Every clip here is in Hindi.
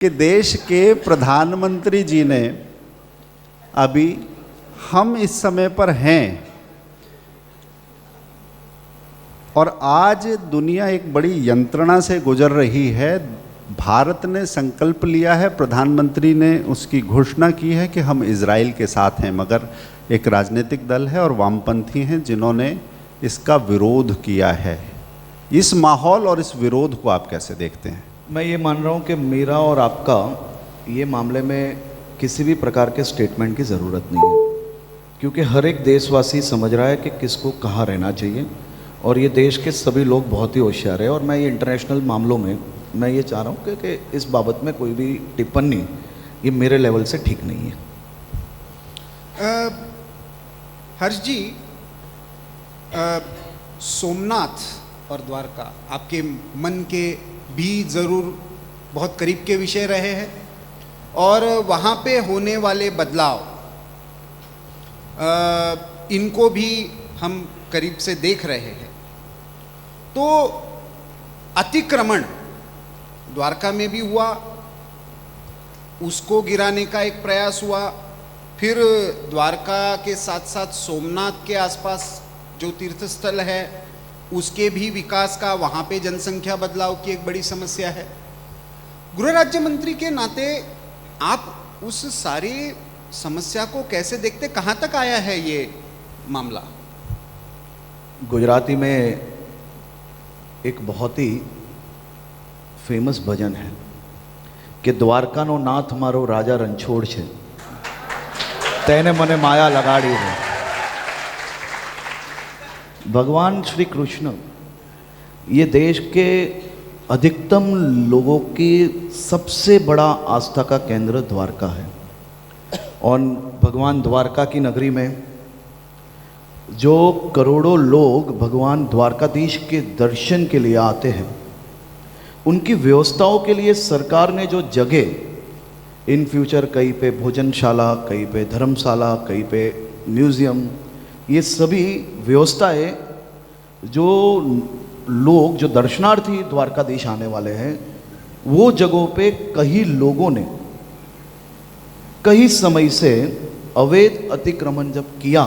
कि देश के प्रधानमंत्री जी ने अभी हम इस समय पर हैं और आज दुनिया एक बड़ी यंत्रणा से गुजर रही है। भारत ने संकल्प लिया है, प्रधानमंत्री ने उसकी घोषणा की है कि हम इजराइल के साथ हैं, मगर एक राजनीतिक दल है और वामपंथी हैं जिन्होंने इसका विरोध किया है। इस माहौल और इस विरोध को आप कैसे देखते हैं? मैं ये मान रहा हूँ कि मेरा और आपका ये मामले में किसी भी प्रकार के स्टेटमेंट की ज़रूरत नहीं है, क्योंकि हर एक देशवासी समझ रहा है कि किसको कहाँ रहना चाहिए और ये देश के सभी लोग बहुत ही होशियार है। और मैं ये इंटरनेशनल मामलों में मैं ये चाह रहा हूँ कि इस बाबत में कोई भी टिप्पणी ये मेरे लेवल से ठीक नहीं है। हर्ष जी, सोमनाथ और द्वारका आपके मन के भी ज़रूर बहुत करीब के विषय रहे हैं और वहाँ पे होने वाले बदलाव इनको भी हम करीब से देख रहे हैं। तो अतिक्रमण द्वारका में भी हुआ, उसको गिराने का एक प्रयास हुआ, फिर द्वारका के साथ साथ सोमनाथ के आसपास जो तीर्थ स्थल है उसके भी विकास का, वहाँ पे जनसंख्या बदलाव की एक बड़ी समस्या है। गृह राज्य मंत्री के नाते आप उस सारी समस्या को कैसे देखते, कहाँ तक आया है ये मामला? गुजराती में एक बहुत ही फेमस भजन है कि द्वारकानो नाथ मारो राजा रणछोड़ छे, तेने मने माया लगाड़ी है। भगवान श्री कृष्ण ये देश के अधिकतम लोगों की सबसे बड़ा आस्था का केंद्र द्वारका है और भगवान द्वारका की नगरी में जो करोड़ों लोग भगवान द्वारकाधीश के दर्शन के लिए आते हैं, उनकी व्यवस्थाओं के लिए सरकार ने जो जगह इन फ्यूचर कहीं पे भोजनशाला, कहीं पे धर्मशाला, कहीं पे म्यूज़ियम, ये सभी व्यवस्थाएं जो लोग जो दर्शनार्थी द्वारकाधीश आने वाले हैं वो जगहों पे कई लोगों ने कई समय से अवैध अतिक्रमण जब किया,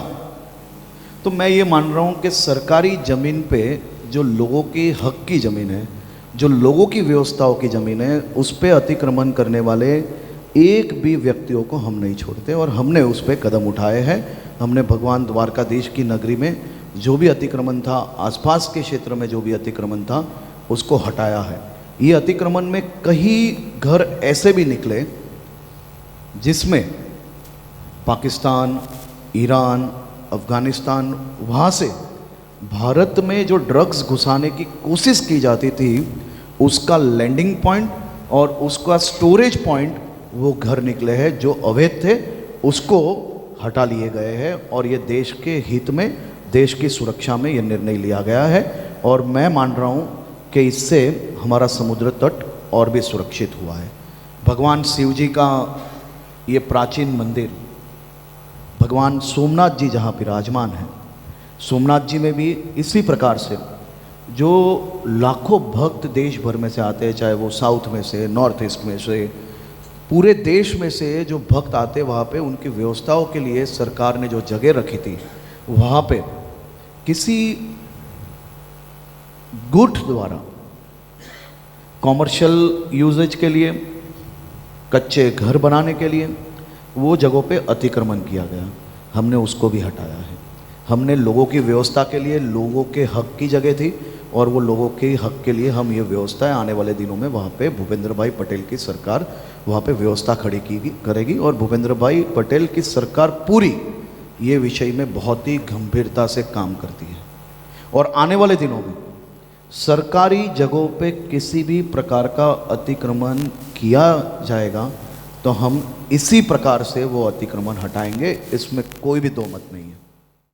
तो मैं ये मान रहा हूँ कि सरकारी ज़मीन पे जो लोगों की हक की ज़मीन है, जो लोगों की व्यवस्थाओं की ज़मीन है, उस पे अतिक्रमण करने वाले एक भी व्यक्तियों को हम नहीं छोड़ते और हमने उस पर कदम उठाए हैं। हमने भगवान द्वारकाधीश की नगरी में जो भी अतिक्रमण था, आसपास के क्षेत्र में जो भी अतिक्रमण था, उसको हटाया है। ये अतिक्रमण में कई घर ऐसे भी निकले जिसमें पाकिस्तान, ईरान, अफ़गानिस्तान, वहाँ से भारत में जो ड्रग्स घुसाने की कोशिश की जाती थी, उसका लैंडिंग पॉइंट और उसका स्टोरेज पॉइंट वो घर निकले हैं जो अवैध थे, उसको हटा लिए गए हैं और ये देश के हित में, देश की सुरक्षा में ये निर्णय लिया गया है। और मैं मान रहा हूँ कि इससे हमारा समुद्र तट और भी सुरक्षित हुआ है। भगवान शिव जी का ये प्राचीन मंदिर, भगवान सोमनाथ जी जहाँ विराजमान हैं, सोमनाथ जी में भी इसी प्रकार से जो लाखों भक्त देश भर में से आते हैं, चाहे वो साउथ में से, नॉर्थ ईस्ट में से, पूरे देश में से जो भक्त आते, वहाँ पे उनकी व्यवस्थाओं के लिए सरकार ने जो जगह रखी थी, वहाँ पे किसी गुट द्वारा कॉमर्शियल यूजेज के लिए, कच्चे घर बनाने के लिए वो जगहों पे अतिक्रमण किया गया, हमने उसको भी हटाया है। हमने लोगों की व्यवस्था के लिए, लोगों के हक की जगह थी और वो लोगों के हक के लिए हम ये व्यवस्थाएं आने वाले दिनों में वहाँ पे भूपेंद्र भाई पटेल की सरकार वहाँ पे व्यवस्था खड़ी करेगी और भूपेंद्र भाई पटेल की सरकार पूरी ये विषय में बहुत ही गंभीरता से काम करती है और आने वाले दिनों में सरकारी जगहों पे किसी भी प्रकार का अतिक्रमण किया जाएगा तो हम इसी प्रकार से वो अतिक्रमण हटाएंगे, इसमें कोई भी दो मत नहीं है।